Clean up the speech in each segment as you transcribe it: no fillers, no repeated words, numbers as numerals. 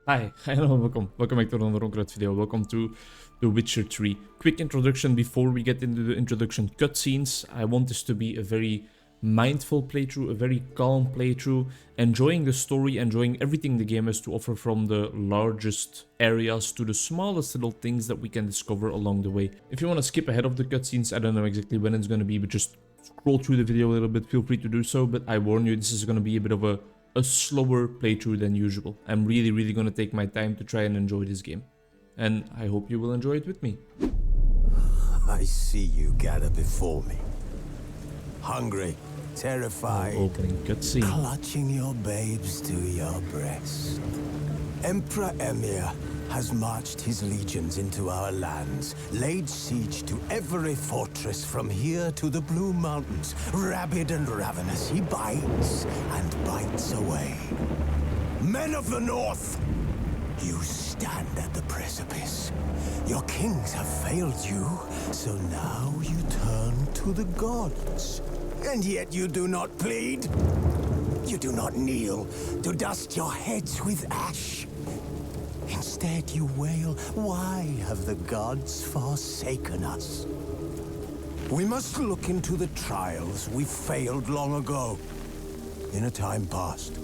Hi, hello, welcome back to another Onkruid video. Welcome to The Witcher 3. Quick introduction before we get into the introduction cutscenes. I want this to be a very mindful playthrough, a very calm playthrough, enjoying the story, enjoying everything the game has to offer, from the largest areas to the smallest little things that we can discover along the way. If you want to skip ahead of the cutscenes, I don't know exactly when it's going to be, but just scroll through the video a little bit, feel free to do so. But I warn you, this is going to be a bit of a slower playthrough than usual. I'm really gonna take my time to try and enjoy this game, and I hope you will enjoy it with me. I see you gather before me, hungry, terrified, Opening cutscene. clutching your babes to your breast. Emperor Emir has marched his legions into our lands, laid siege to every fortress from here to the Blue Mountains. Rabid and ravenous, he bites and bites away. Men of the North, you stand at the precipice. Your kings have failed you, so now you turn to the gods. And yet you do not plead. You do not kneel to dust your heads with ash. Instead, you wail, why have the gods forsaken us? We must look into the trials we failed long ago. In a time past,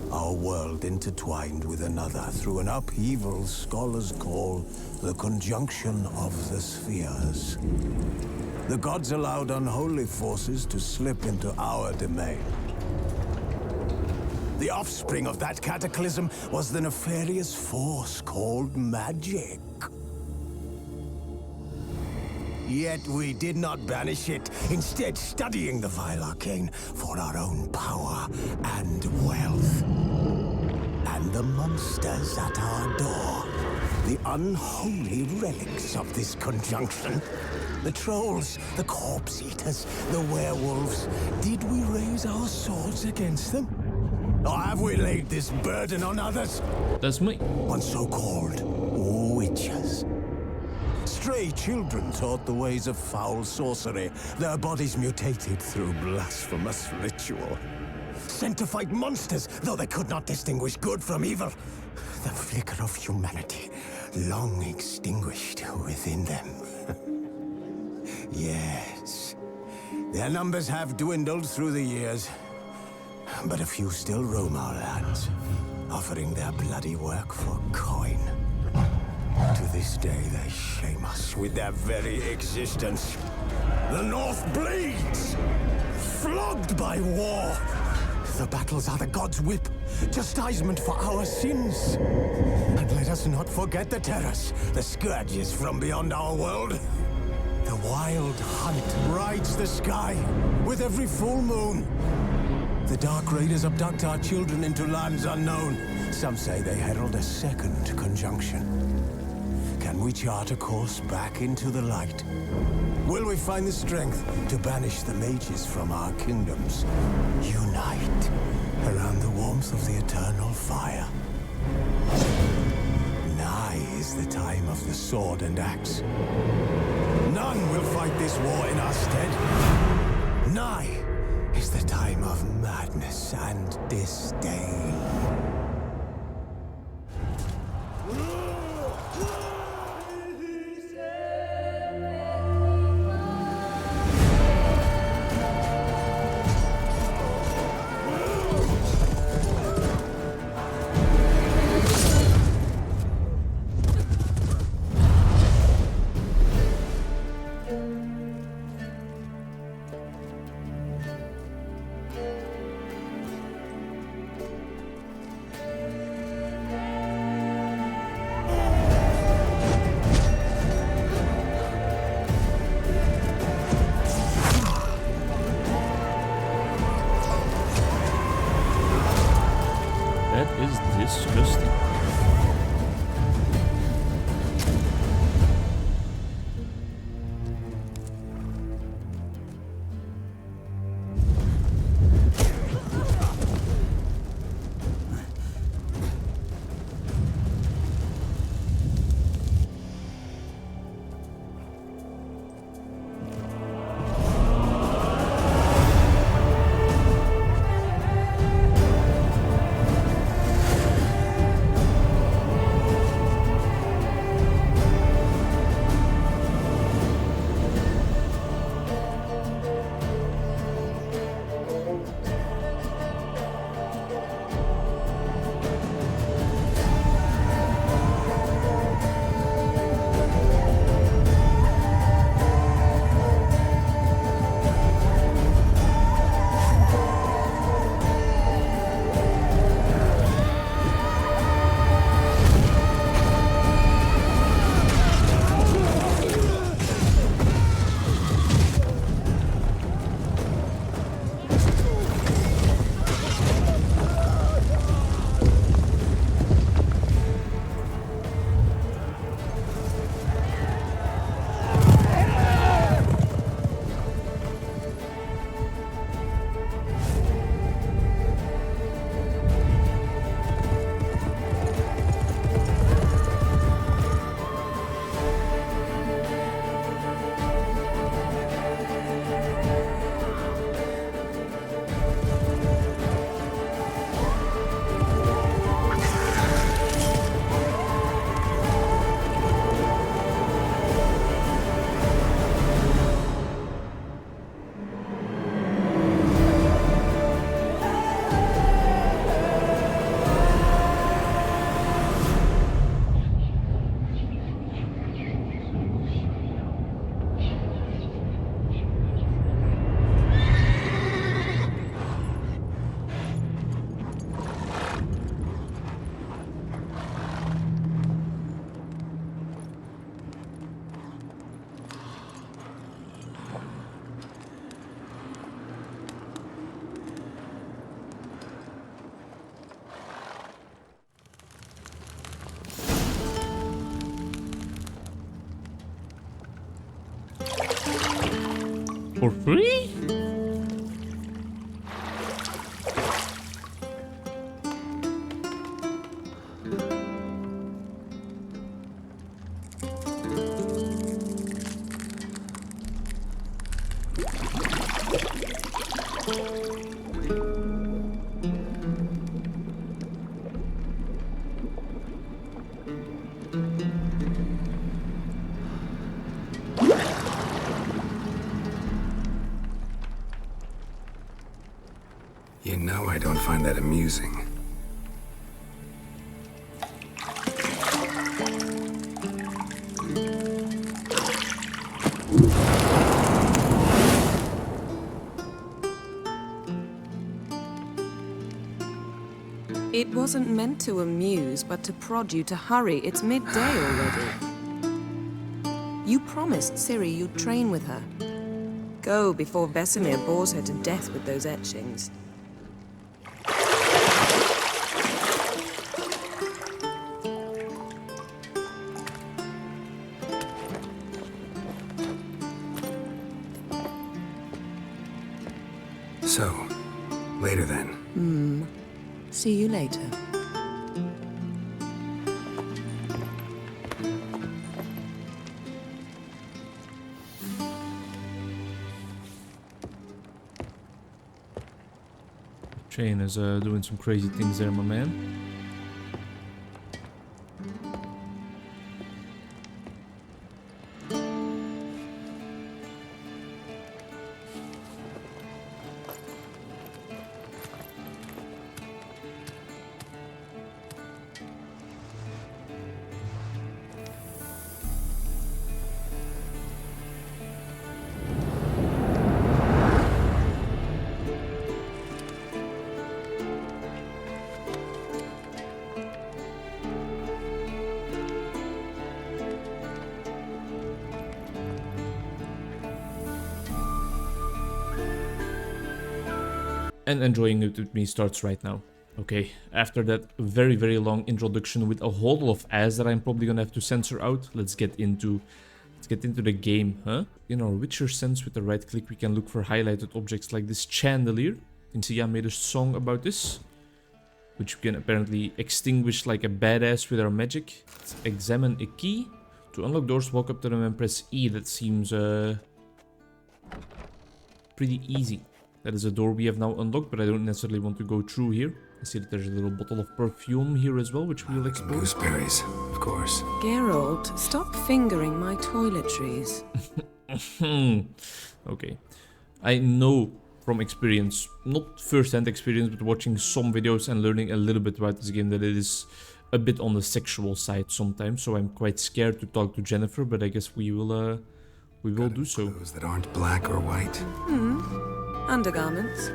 our world intertwined with another through an upheaval scholars call the conjunction of the spheres. The gods allowed unholy forces to slip into our domain. The offspring of that cataclysm was the nefarious force called magic. Yet we did not banish it, instead studying the vile arcane for our own power and wealth. And the monsters at our door, the unholy relics of this conjunction. The trolls, the corpse eaters, the werewolves. Did we raise our swords against them? Or have we laid this burden on others? That's me. On so-called witches. Stray children taught the ways of foul sorcery, their bodies mutated through blasphemous ritual. Sent to fight monsters, though they could not distinguish good from evil. The flicker of humanity, long extinguished within them. Yes, their numbers have dwindled through the years. But a few still roam our lands, offering their bloody work for coin. To this day, they shame us with their very existence. The North bleeds, flogged by war. The battles are the gods' whip, chastisement for our sins. And let us not forget the terrors, the scourges from beyond our world. The wild hunt rides the sky with every full moon. The Dark Raiders abduct our children into lands unknown. Some say they herald a second conjunction. Can we chart a course back into the light? Will we find the strength to banish the mages from our kingdoms? Unite around the warmth of the eternal fire. Nigh is the time of the sword and axe. None will fight this war in our stead. Nigh is the time of madness and disdain. For free? You know I don't find that amusing. It wasn't meant to amuse, but to prod you to hurry. It's midday already. You promised Ciri you'd train with her. Go before Vesemir bores her to death with those etchings. So, later then. See you later. Chain is doing some crazy things there, my man. And enjoying it with me starts right now. Okay, after that very, very long introduction with a whole lot of ads that I'm probably gonna have to censor out, let's get into the game, huh? In our Witcher sense, with the right click, we can look for highlighted objects like this chandelier. You can see I made a song about this, which we can apparently extinguish like a badass with our magic. Let's examine a key. To unlock doors, walk up to them and press E. That seems pretty easy. That is a door we have now unlocked, but I don't necessarily want to go through here. I see that there's a little bottle of perfume here as well, which we will explore. Gooseberries, of course. Geralt, stop fingering my toiletries. Okay. I know from experience, not first-hand experience, but watching some videos and learning a little bit about this game, that it is a bit on the sexual side sometimes. So I'm quite scared to talk to Jennifer, but I guess we will do so. Clothes that aren't black or white. Undergarments.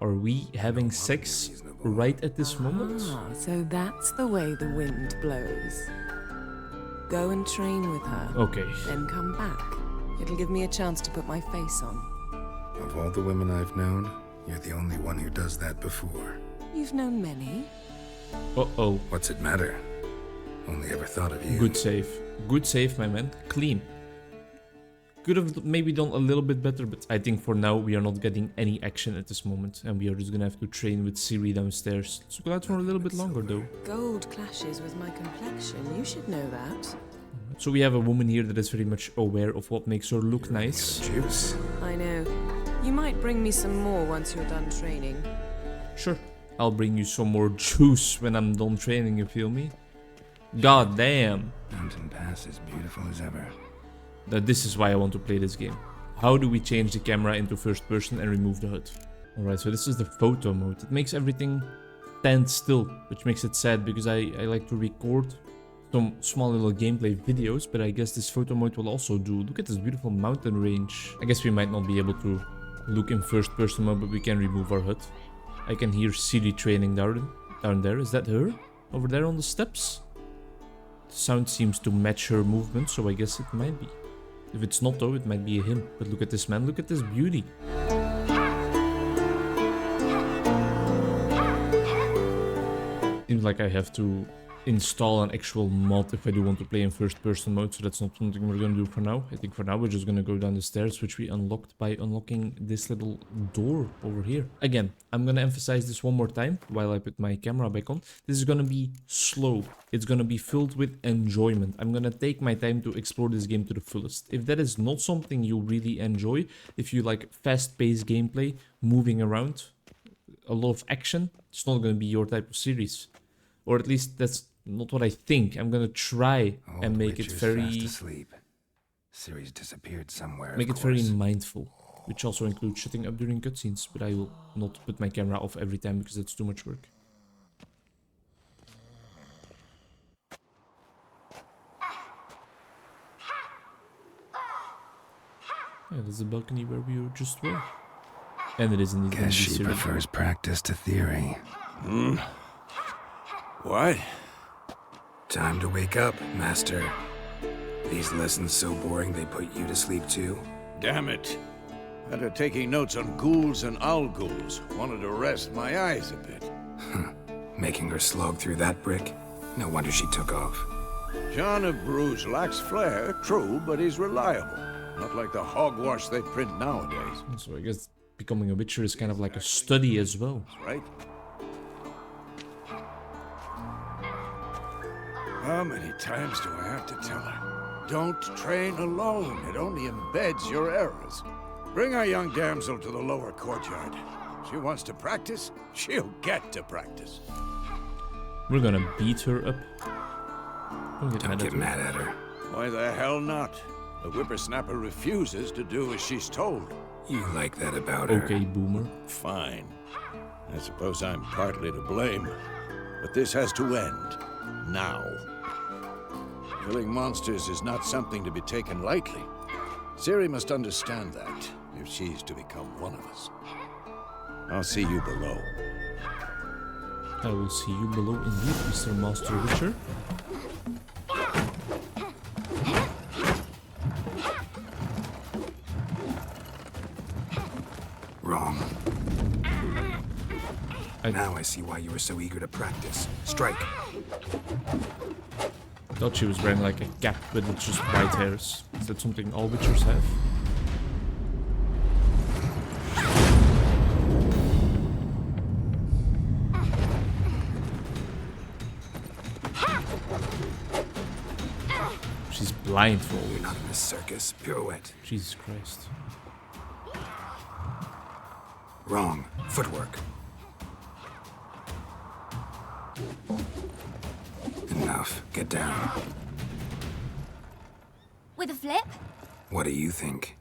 Are we having sex right at this moment? Ah, so that's the way the wind blows. Go and train with her. Okay. Then come back. It'll give me a chance to put my face on. Of all the women I've known, you're the only one who does that before. You've known many. Uh-oh. What's it matter? Only ever thought of you. Good save. Good save, my man. Clean. Could have maybe done a little bit better, but I think for now we are not getting any action at this moment, and we are just gonna have to train with Ciri downstairs. Let's go out for a little bit longer though. Gold clashes with my complexion. You should know that. So we have a woman here that is very much aware of what makes her look nice. Juice. I know. You might bring me some more once you're done training. Sure. I'll bring you some more juice when I'm done training, you feel me? God damn. Mountain Pass is beautiful as ever. That this is why I want to play this game. How do we change the camera into first person and remove the HUD? Alright, so this is the photo mode. It makes everything stand still, which makes it sad because I like to record some small little gameplay videos, but I guess this photo mode will also do. Look at this beautiful mountain range. I guess we might not be able to look in first person mode, but we can remove our HUD. I can hear Ciri training down there. Is that her? Over there on the steps? The sound seems to match her movement, so I guess it might be. If it's not though, it might be a him. But look at this man, look at this beauty. Seems like I have to install an actual mod if I do want to play in first-person mode, so that's not something we're gonna do for now. I think for now we're just gonna go down the stairs, which we unlocked by unlocking this little door over here. Again, I'm gonna emphasize this one more time while I put my camera back on. This is gonna be slow. It's gonna be filled with enjoyment. I'm gonna take my time to explore this game to the fullest. If that is not something you really enjoy, if you like fast-paced gameplay, moving around, a lot of action, it's not gonna be your type of series. Or at least that's not what I think. I'm gonna try and make it very... Ciri's disappeared somewhere. Make it very mindful, which also includes shutting up during cutscenes, but I will not put my camera off every time because that's too much work. Yeah, there's a balcony where we just were. And it is indeed. Guess she prefers practice to theory. What? Time to wake up, Master. These lessons so boring they put you to sleep too? Damn it. Had her taking notes on ghouls and owl ghouls. Wanted to rest my eyes a bit. Making her slog through that brick? No wonder she took off. John of Bruges lacks flair, true, but he's reliable. Not like the hogwash they print nowadays. So I guess becoming a Witcher is kind of like a study as well. Right? How many times do I have to tell her? Don't train alone. It only embeds your errors. Bring our young damsel to the lower courtyard. She wants to practice, she'll get to practice. We're gonna beat her up. Don't get mad at her. Why the hell not? The whippersnapper refuses to do as she's told. You like that about her. Okay, boomer. Fine. I suppose I'm partly to blame. But this has to end. Now. Killing monsters is not something to be taken lightly. Ciri must understand that, if she's to become one of us. I'll see you below. I will see you below indeed, Mr. Master Witcher. Wrong. Now I see why you were so eager to practice. Strike. I thought she was wearing like a cap with just white hairs. Is that something all Witchers have? She's blindfolded. You're not in a circus. Pirouette. Jesus Christ. Wrong. Footwork. Enough. Get down. With a flip? What do you think?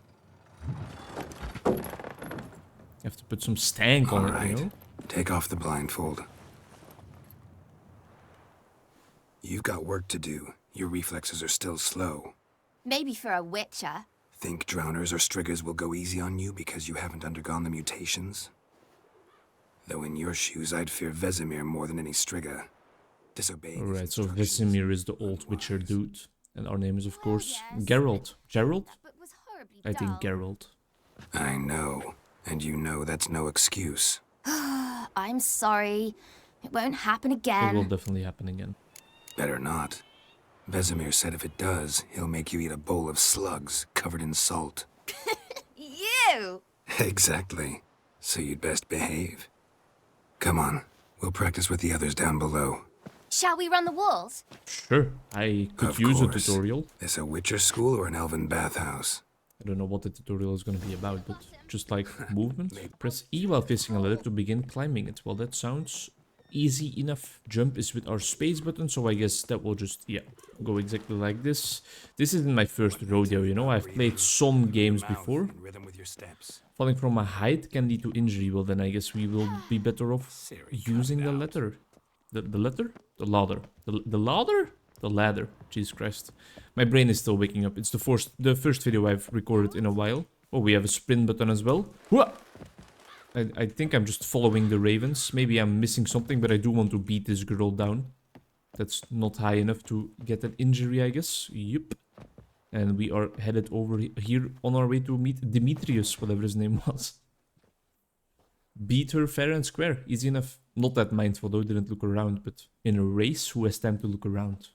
You have to put some stank on it, you know? Take off the blindfold. You've got work to do. Your reflexes are still slow. Maybe for a witcher. Think drowners or striggers will go easy on you because you haven't undergone the mutations? Though in your shoes, I'd fear Vesemir more than any strigger. Disobeying. Alright, so Vesemir is the old Witcher dude. And our name is, of course, Geralt. Geralt? That book was horribly I think dull. Geralt. I know. And you know that's no excuse. I'm sorry. It won't happen It will again. definitely happen again. Better not. Vesemir said if it does, he'll make you eat a bowl of slugs covered in salt. You! Exactly. So you'd best behave. Come on. We'll practice with the others down below. Shall we run the walls? Sure, I could Of use a course. tutorial. This a Witcher school or an elven bathhouse? I don't know what the tutorial is going to be about, but just like movement. Press E while facing a ladder to begin climbing it. Well, that sounds easy enough. Jump is with our space button, so I guess that will just, yeah, go exactly like this. This isn't my first rodeo, you know. I've played some games before. Rhythm with your steps. Falling from a height can lead to injury. Well, then I guess we will be better off using the ladder. The ladder? The ladder. The ladder? The ladder. Jesus Christ. My brain is still waking up. It's the first video I've recorded in a while. Oh, we have a sprint button as well. Whoa! I think I'm just following the ravens. Maybe I'm missing something, but I do want to beat this girl down. That's not high enough to get an injury, I guess. Yup. And we are headed over here on our way to meet Demetrius, whatever his name was. beat her fair and square. Easy enough. Not that mindful though, didn't look around, but in a race, who has time to look around?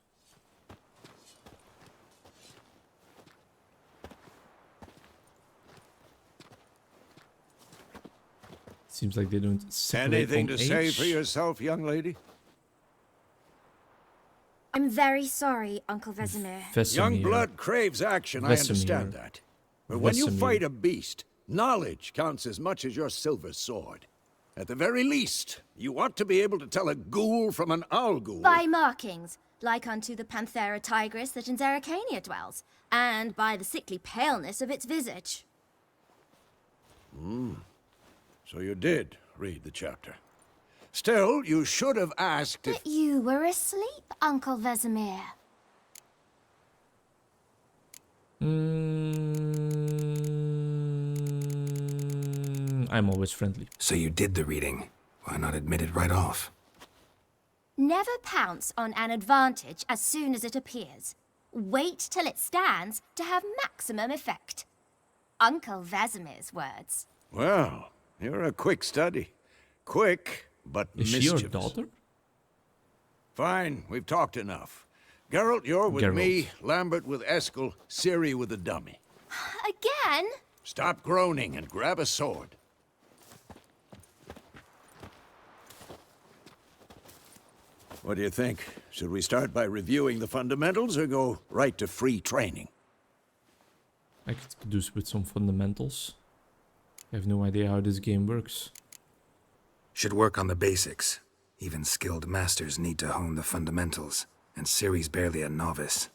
Seems like they don't separate Anything on to say age. for yourself, young lady? I'm very sorry, Uncle Vesemir. Vesemir. Young blood craves action, I understand Vesemir. that. But when you Vesemir. fight a beast, knowledge counts as much as your silver sword. At the very least, you ought to be able to tell a ghoul from an owl ghoul. By markings, like unto the Panthera tigris that in Zeracania dwells, and by the sickly paleness of its visage. So you did read the chapter. Still, you should have asked if... But you were asleep, Uncle Vesemir. I'm always friendly. So you did the reading. Why not admit it right off? Never pounce on an advantage as soon as it appears. Wait till it stands to have maximum effect. Uncle Vesemir's words. Well, you're a quick study. Quick, but Is she mischievous. your daughter? Fine, we've talked enough. Geralt, you're with Geralt. me, Lambert with Eskel, Ciri with the dummy. Again? Stop groaning and grab a sword. What do you think? Should we start by reviewing the fundamentals or go right to free training? I could do with some fundamentals. I have no idea how this game works. Should work on the basics. Even skilled masters need to hone the fundamentals, and Ciri's barely a novice.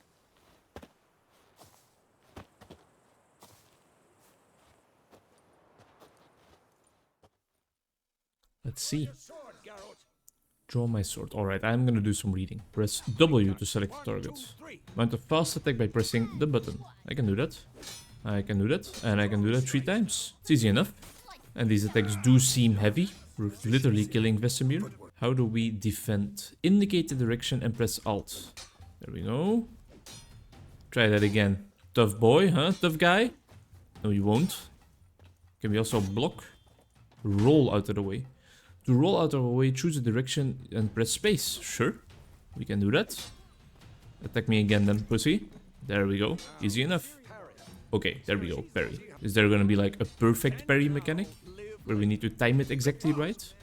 Let's see. Draw my sword. Alright, I'm gonna do some reading. Press W to select the target. Mount a fast attack by pressing the button. I can do that. I can do that. And I can do that 3 times. It's easy enough. And these attacks do seem heavy. We're literally killing Vesemir. How do we defend? Indicate the direction and press Alt. There we go. Try that again. Tough boy, huh? Tough guy? No, you won't. Can we also block? Roll out of the way. To roll out of the way, choose a direction and press space. Sure, we can do that. Attack me again then, pussy. There we go. Easy enough. Okay, there we go. Parry. Is there gonna be like a perfect parry mechanic? Where we need to time it exactly right?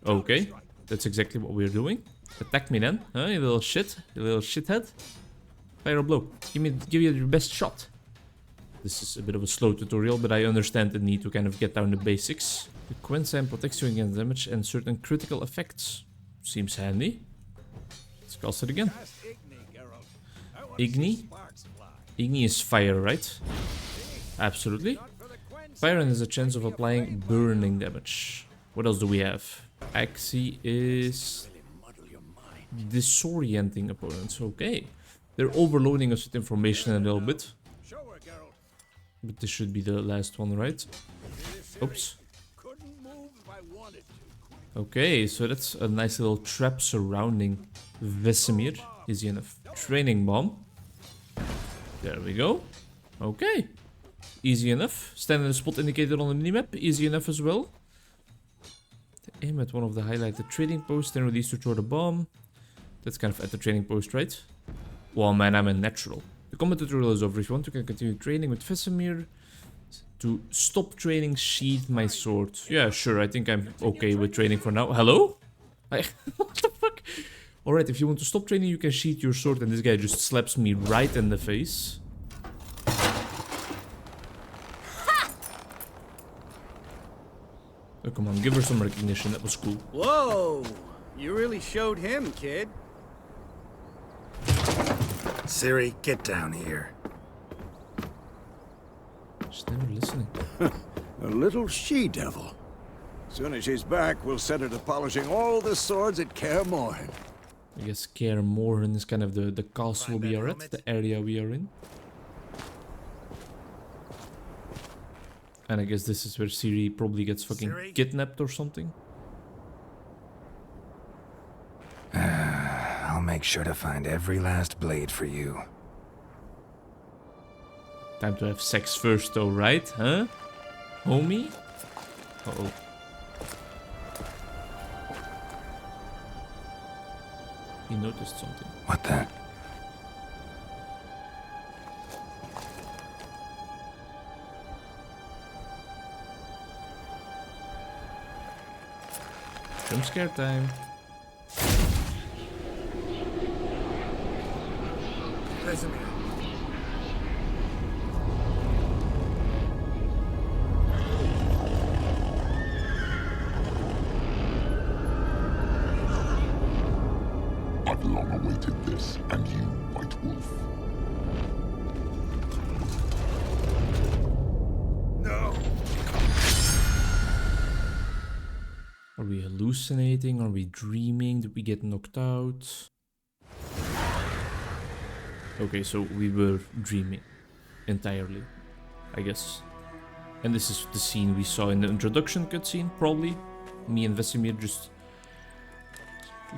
Okay, that's exactly what we're doing. Attack me then, huh? You little shit. You little shithead. Fire a blow. Give you your best shot. This is a bit of a slow tutorial, but I understand the need to kind of get down the basics. The Quensign protects you against damage and certain critical effects. Seems handy. Let's cast it again. Igni? Igni is fire, right? Absolutely. Fire has a chance of applying burning damage. What else do we have? Axie is disorienting opponents. Okay. They're overloading us with information a little bit. But this should be the last one, right? Oops. Okay, so that's a nice little trap surrounding Vesemir. Easy enough. Training bomb. There we go. Okay. Easy enough. Stand in the spot indicated on the minimap. Easy enough as well. Aim at one of the highlighted trading posts, then release to throw the bomb. That's kind of at the training post, right? Well, man, I'm a natural. The combat tutorial is over. If you want to continue training with Vesemir, to stop training, sheath my sword. Yeah, sure, I think I'm okay with training for now. Hello? What the fuck? Alright, if you want to stop training, you can sheath your sword, and this guy just slaps me right in the face. Oh, come on, give her some recognition. That was cool. Whoa! You really showed him, kid. Ciri, get down here. She's never listening. A little she-devil. Soon as she's back, we'll set her to polishing all the swords at Kaer Morhen. I guess Kaer Morhen is kind of the castle we are at, the area we are in. And I guess this is where Ciri probably gets fucking kidnapped or something. I'll make sure to find every last blade for you. Time to have sex first though, right? Huh? Homie? Uh-oh. He noticed something. What the? Jump scare time. Vesemir. I've long awaited this, and you, White Wolf. No. Are we hallucinating? Are we dreaming? Did we get knocked out? Okay, so we were dreaming entirely, I guess. And this is the scene we saw in the introduction cutscene, probably. Me and Vesemir just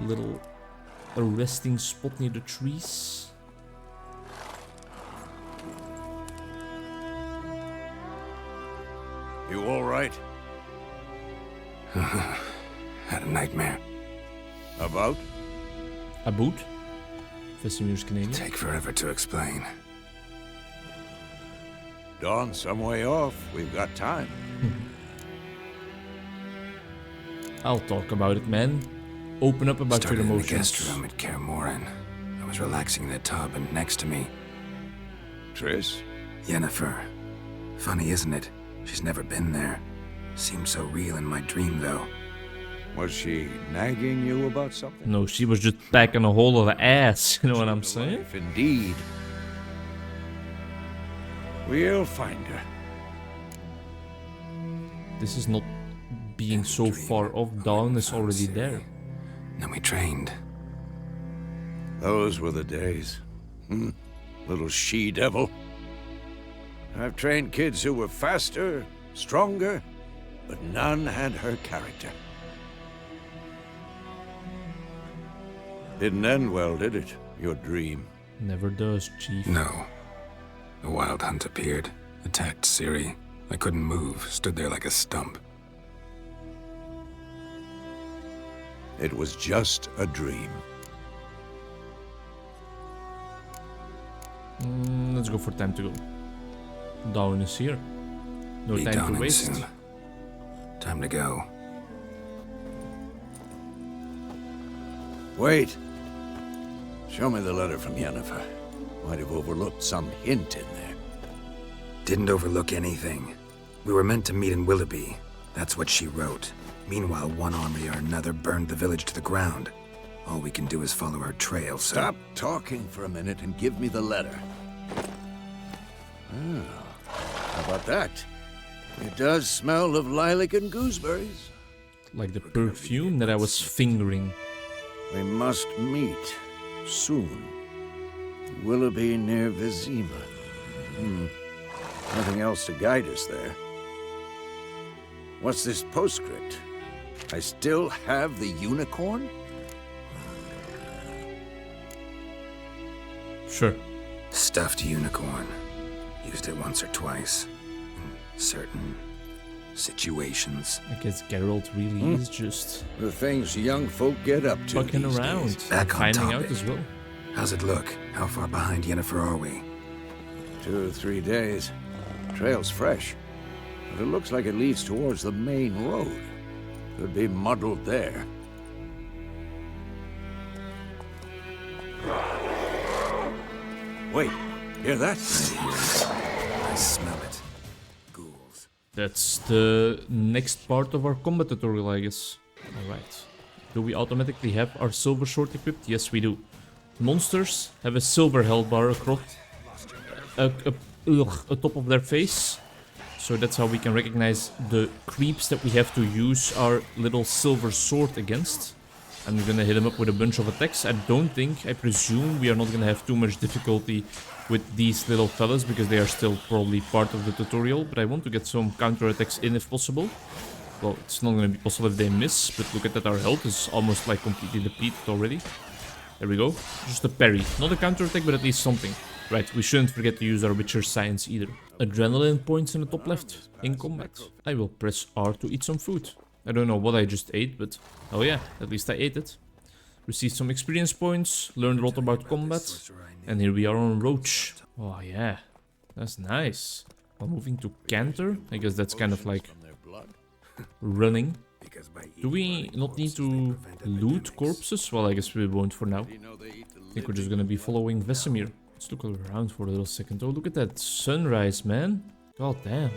little a resting spot near the trees. You all right? Had a nightmare. About? A boot? Vesemir's Canadian. Take forever to explain. Dawn's some way off. We've got time. I'll talk about it, man. Open up about Started your in the emotions. guest room at Kaer Morhen. I was relaxing in the tub, and next to me, Triss? Yennefer. Funny, isn't it? She's never been there. Seemed so real in my dream, though. Was she nagging you about something? No, she was just packing a whole lot of ass, you know what I'm saying? If indeed. We'll find her. This is not being so far off. Dawn is already there. Then we trained. Those were the days. Little she-devil. I've trained kids who were faster, stronger, but none had her character. Didn't end well, did it? Your dream. Never does, Chief. No. A wild hunt appeared, attacked Ciri. I couldn't move, stood there like a stump. It was just a dream. Let's go for time to go. Dawn is here. No Be time to dawning waste. soon. Time to go. Wait. Show me the letter from Yennefer. Might have overlooked some hint in there. Didn't overlook anything. We were meant to meet in Willoughby. That's what she wrote. Meanwhile, one army or another burned the village to the ground. All we can do is follow her trail, so... Stop talking for a minute and give me the letter. How about that? It does smell of lilac and gooseberries. Like the perfume that I was fingering. We must meet soon. Willoughby near Vizima. Nothing else to guide us there. What's this postscript? I still have the unicorn? Sure. Stuffed unicorn. Used it once or twice. In certain situations. I guess Geralt really is just The things young folk get up to fucking these around. days. Back on Finding out topic. as well. How's it look? How far behind Yennefer are we? 2 or 3 days. Trail's fresh. But it looks like it leads towards the main road. Could be muddled there. Wait, hear that? I smell it. Ghouls. That's the next part of our combat tutorial, I guess. Alright. Do we automatically have our silver sword equipped? Yes, we do. Monsters have a silver health bar across atop of their face. So that's how we can recognize the creeps that we have to use our little silver sword against. I'm gonna hit him up with a bunch of attacks. I presume we are not gonna have too much difficulty with these little fellas because they are still probably part of the tutorial. But I want to get some counter attacks in if possible. Well, it's not gonna be possible if they miss, but look at that, our health is almost like completely depleted already. There we go. Just a parry. Not a counter attack, but at least something. Right, we shouldn't forget to use our Witcher science either. Adrenaline points in the top left. In combat. I will press R to eat some food. I don't know what I just ate, but... Oh yeah, at least I ate it. Received some experience points, learned a lot about combat, and here we are on Roach. Oh yeah, that's nice. Well, moving to Canter, I guess that's kind of like running. Do we not need to loot corpses? Well, I guess we won't for now. I think we're just gonna be following Vesemir. Let's look around for a little second. Oh, look at that sunrise, man. God damn.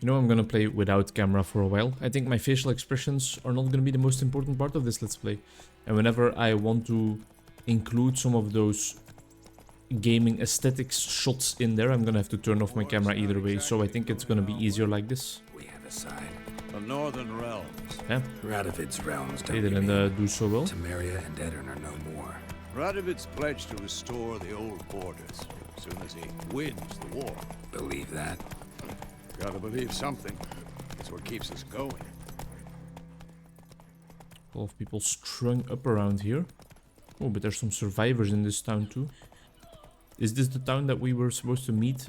You know, I'm gonna play without camera for a while. I think my facial expressions are not gonna be the most important part of this Let's Play. And whenever I want to include some of those gaming aesthetics shots in there, I'm gonna have to turn off my camera either way. So I think it's gonna be easier like this. We have a sign. The Northern Realms. Yeah, Radovid's realms they don't didn't remain. do so well. Temeria and Edirn are no more. Radovid's pledged to restore the old borders as soon as he wins the war. Believe that? Gotta believe something. It's what keeps us going. A lot of people strung up around here. Oh, but there's some survivors in this town too. Is this the town that we were supposed to meet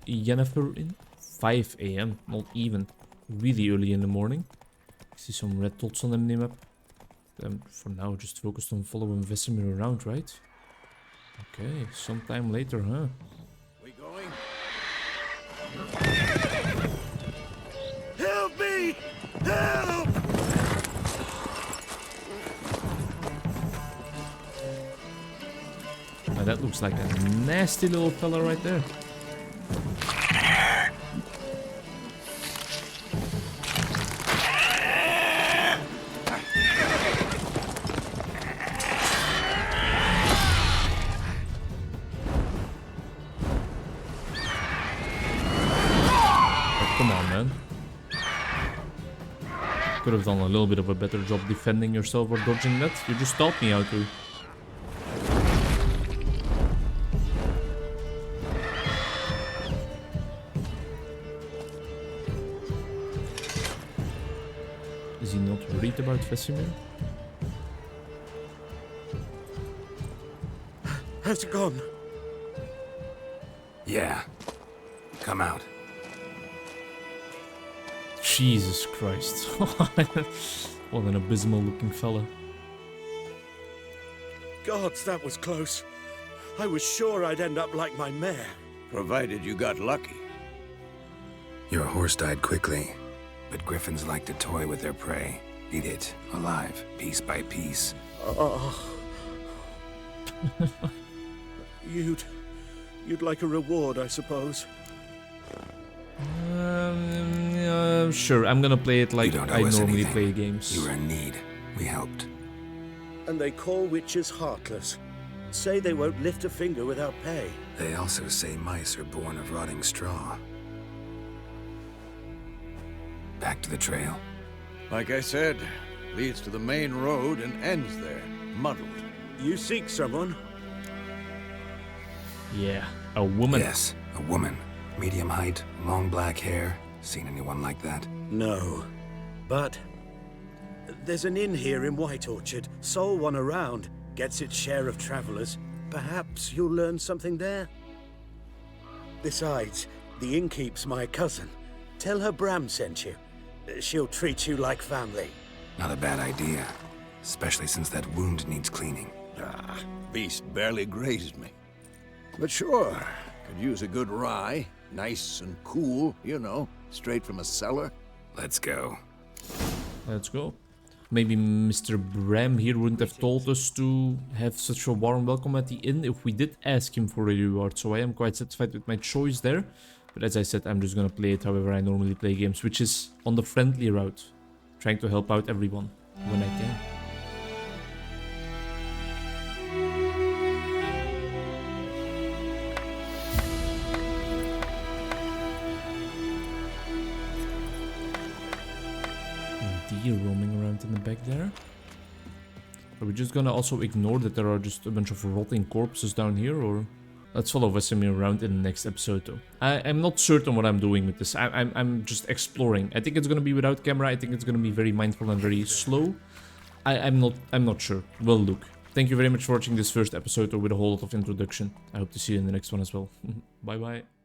Yennefer in? 5 AM, not even. Really early in the morning. I see some red dots on the minimap. For now, just focused on following Vesemir around, right? Okay, sometime later, huh? We going? Help me! Help! Now that looks like a nasty little fella right there. Come on, man. Could have done a little bit of a better job defending yourself or dodging that. You just taught me how to. Is he not worried about Vesemir? Has it gone? Yeah. Come out. Jesus Christ. What an abysmal looking fella. Gods, that was close. I was sure I'd end up like my mare. Provided you got lucky. Your horse died quickly, but griffins like to toy with their prey. Eat it, alive, piece by piece. Oh. You'd like a reward, I suppose. Sure, I'm gonna play it like You don't owe I us normally anything. play games. You were in need. We helped. And they call witches heartless. Say they won't lift a finger without pay. They also say mice are born of rotting straw. Back to the trail. Like I said, leads to the main road and ends there, muddled. You seek someone? Yeah, a woman. Yes, a woman. Medium height, long black hair. Seen anyone like that? No. But there's an inn here in White Orchard. Sole one around. Gets its share of travelers. Perhaps you'll learn something there. Besides, the innkeep's my cousin. Tell her Bram sent you. She'll treat you like family. Not a bad idea. Especially since that wound needs cleaning. Ah, beast barely grazed me. But sure, could use a good rye. Nice and cool, you know, straight from a cellar. Let's go. Let's go. Maybe Mr. Bram here wouldn't have told us to have such a warm welcome at the inn if we did ask him for a reward. So I am quite satisfied with my choice there. But as I said, I'm just gonna play it however I normally play games, which is on the friendly route. Trying to help out everyone when I can. Deer roaming around in the back there. Are we just gonna also ignore that there are just a bunch of rotting corpses down here, or? Let's follow Vesemir around in the next episode though. I'm not certain what I'm doing with this. I'm just exploring. I think it's gonna be without camera. I think it's gonna be very mindful and very slow. I'm not sure. We'll look. Thank thank you very much for watching this first episode with a whole lot of introduction. I hope to see you in the next one as well. Bye bye.